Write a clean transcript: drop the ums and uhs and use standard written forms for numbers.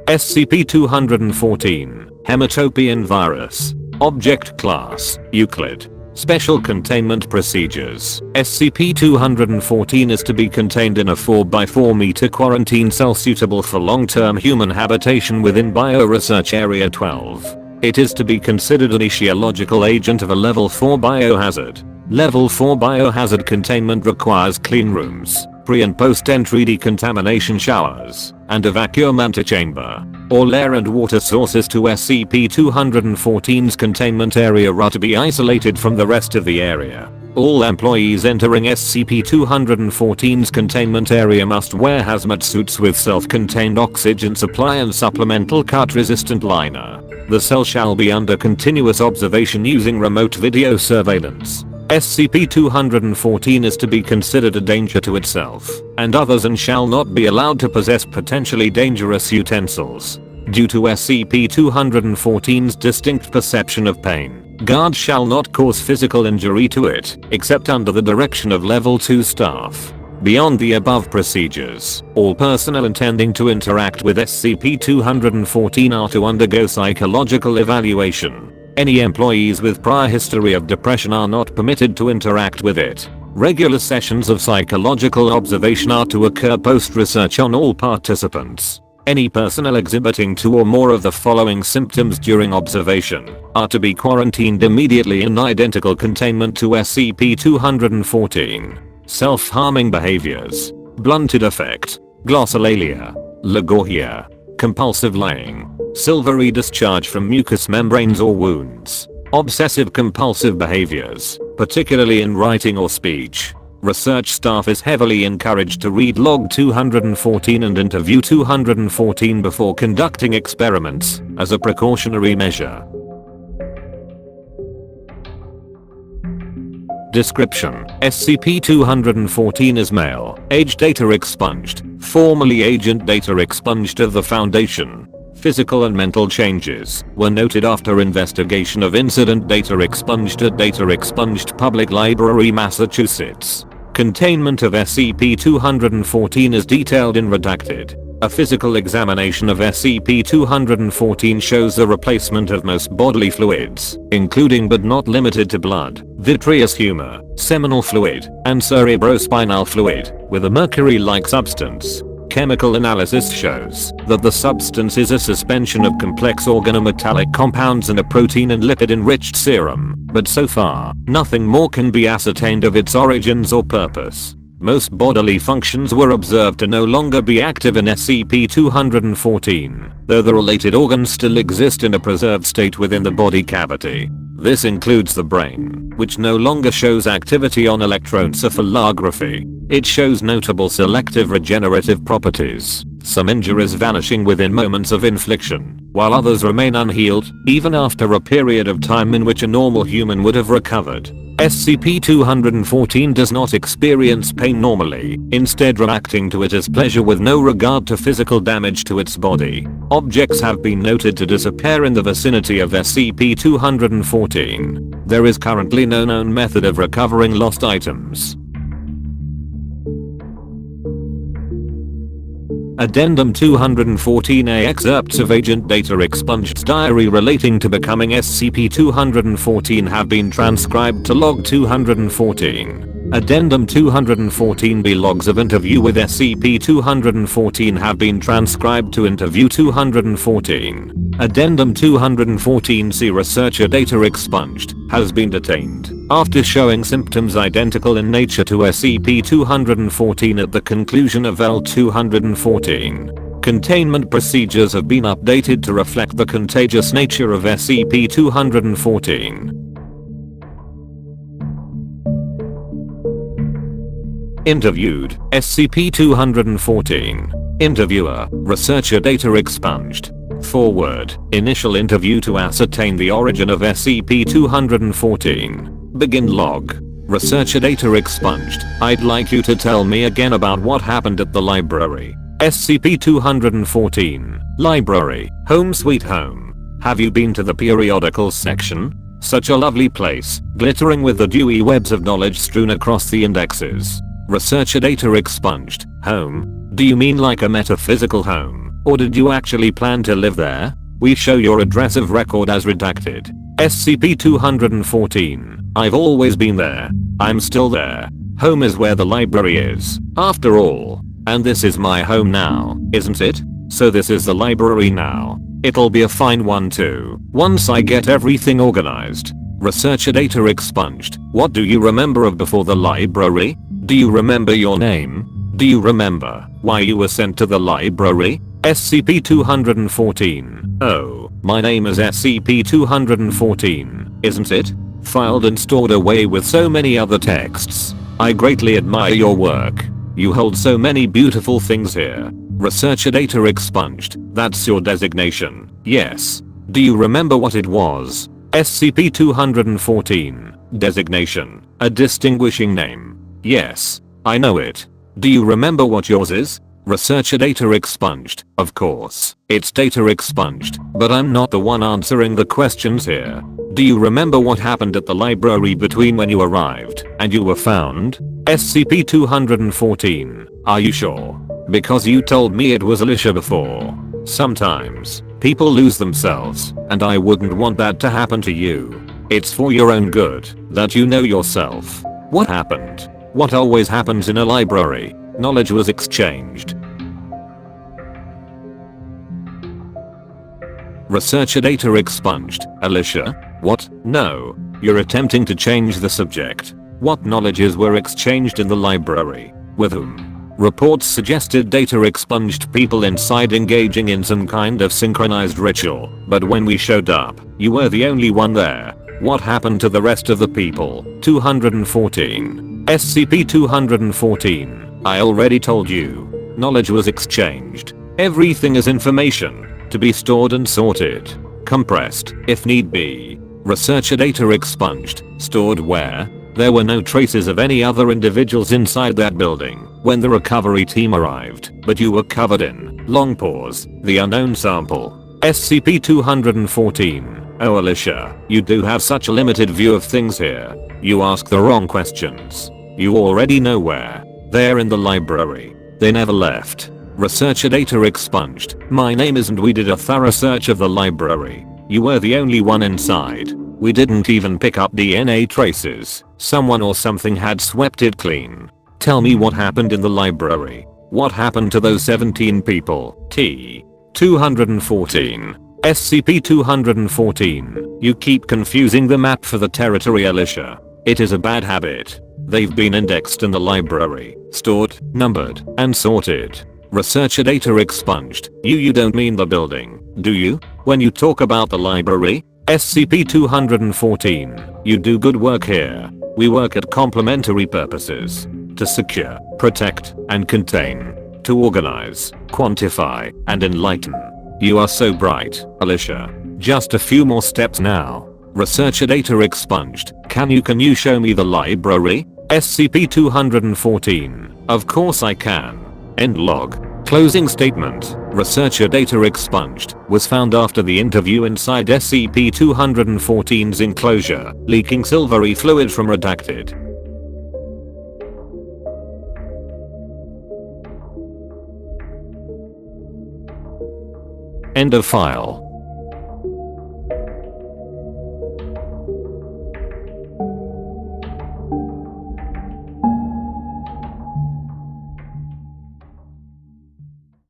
SCP-214 Hemotopian Virus. Object Class Euclid. Special Containment Procedures. SCP-214 is to be contained in a 4x4 meter quarantine cell suitable for long-term human habitation within Bioresearch Area 12. It is to be considered an etiological agent of a Level 4 biohazard. Level 4 biohazard containment requires clean rooms, pre- and post-entry decontamination showers, and a vacuum antechamber. All air and water sources to SCP-214's containment area are to be isolated from the rest of the area. All employees entering SCP-214's containment area must wear hazmat suits with self-contained oxygen supply and supplemental cut-resistant liner. The cell shall be under continuous observation using remote video surveillance. SCP-214 is to be considered a danger to itself and others and shall not be allowed to possess potentially dangerous utensils. Due to SCP-214's distinct perception of pain, guards shall not cause physical injury to it, except under the direction of Level 2 staff. Beyond the above procedures, all personnel intending to interact with SCP-214 are to undergo psychological evaluation. Any employees with prior history of depression are not permitted to interact with it. Regular sessions of psychological observation are to occur post-research on all participants. Any personnel exhibiting 2 or more of the following symptoms during observation are to be quarantined immediately in identical containment to SCP-214. Self-harming behaviors, blunted affect, glossolalia, logorrhea, compulsive laying, silvery discharge from mucous membranes or wounds, obsessive compulsive behaviors, particularly in writing or speech. Research staff is heavily encouraged to read Log 214 and interview 214 before conducting experiments, as a precautionary measure. Description: SCP-214 is male, age data expunged, formerly agent data expunged of the Foundation. Physical and mental changes were noted after investigation of incident data expunged at Data Expunged Public Library, Massachusetts. Containment of SCP-214 is detailed in redacted. A physical examination of SCP-214 shows the replacement of most bodily fluids, including but not limited to blood, vitreous humor, seminal fluid, and cerebrospinal fluid, with a mercury-like substance. Chemical analysis shows that the substance is a suspension of complex organometallic compounds and a protein and lipid-enriched serum, but so far, nothing more can be ascertained of its origins or purpose. Most bodily functions were observed to no longer be active in SCP-214, though the related organs still exist in a preserved state within the body cavity. This includes the brain, which no longer shows activity on electroencephalography. It shows notable selective regenerative properties, some injuries vanishing within moments of infliction, while others remain unhealed, even after a period of time in which a normal human would have recovered. SCP-214 does not experience pain normally, instead reacting to it as pleasure with no regard to physical damage to its body. Objects have been noted to disappear in the vicinity of SCP-214. There is currently no known method of recovering lost items. Addendum 214A excerpts of Agent Data Expunged's diary relating to becoming SCP-214 have been transcribed to Log 214. Addendum 214B logs of interview with SCP-214 have been transcribed to Interview 214. Addendum 214C researcher data expunged has been detained after showing symptoms identical in nature to SCP-214 at the conclusion of L-214. Containment procedures have been updated to reflect the contagious nature of SCP-214. Interviewed, SCP-214. Interviewer, researcher data expunged. Forward, initial interview to ascertain the origin of SCP-214. Begin log. Researcher data expunged. I'd like you to tell me again about what happened at the library. SCP-214. Library, home sweet home. Have you been to the periodicals section? Such a lovely place, glittering with the dewy webs of knowledge strewn across the indexes. Researcher data expunged. Home? Do you mean like a metaphysical home? Or did you actually plan to live there? We show your address of record as redacted. SCP-214. I've always been there. I'm still there. Home is where the library is, after all. And this is my home now, isn't it? So this is the library now. It'll be a fine one too, once I get everything organized. Researcher data expunged. What do you remember of before the library? Do you remember your name? Do you remember why you were sent to the library? SCP-214. Oh, my name is SCP-214, isn't it? Filed and stored away with so many other texts. I greatly admire your work. You hold so many beautiful things here. Researcher data expunged. That's your designation. Yes. Do you remember what it was? SCP-214. Designation. A distinguishing name. Yes. I know it. Do you remember what yours is? Researcher data expunged. Of course. It's data expunged, but I'm not the one answering the questions here. Do you remember what happened at the library between when you arrived and you were found? SCP-214. Are you sure? Because you told me it was Alicia before. Sometimes, people lose themselves, and I wouldn't want that to happen to you. It's for your own good that you know yourself. What happened? What always happens in a library? Knowledge was exchanged. Researcher data expunged. Alicia? What? No. You're attempting to change the subject. What knowledges were exchanged in the library? With whom? Reports suggested data expunged people inside engaging in some kind of synchronized ritual, but when we showed up, you were the only one there. What happened to the rest of the people? 214. SCP-214. I already told you. Knowledge was exchanged. Everything is information, to be stored and sorted. Compressed, if need be. Researcher data expunged. Stored where? There were no traces of any other individuals inside that building when the recovery team arrived, but you were covered in, long pause, the unknown sample. SCP-214. Oh Alicia, you do have such a limited view of things here. You ask the wrong questions. You already know where. They're in the library. They never left. Researcher data expunged. My name isn't. We did a thorough search of the library. You were the only one inside. We didn't even pick up DNA traces. Someone or something had swept it clean. Tell me what happened in the library. What happened to those 17 people? T-214. SCP-214. You keep confusing the map for the territory, Alicia. It is a bad habit. They've been indexed in the library, stored, numbered, and sorted. Researcher data expunged. You don't mean the building, do you? When you talk about the library? SCP-214. You do good work here. We work at complementary purposes. To secure, protect, and contain. To organize, quantify, and enlighten. You are so bright, Alicia. Just a few more steps now. Researcher data expunged. Can you show me the library? SCP-214. Of course I can. End log. Closing statement. Researcher data expunged was found after the interview inside SCP-214's enclosure, leaking silvery fluid from redacted. End of file.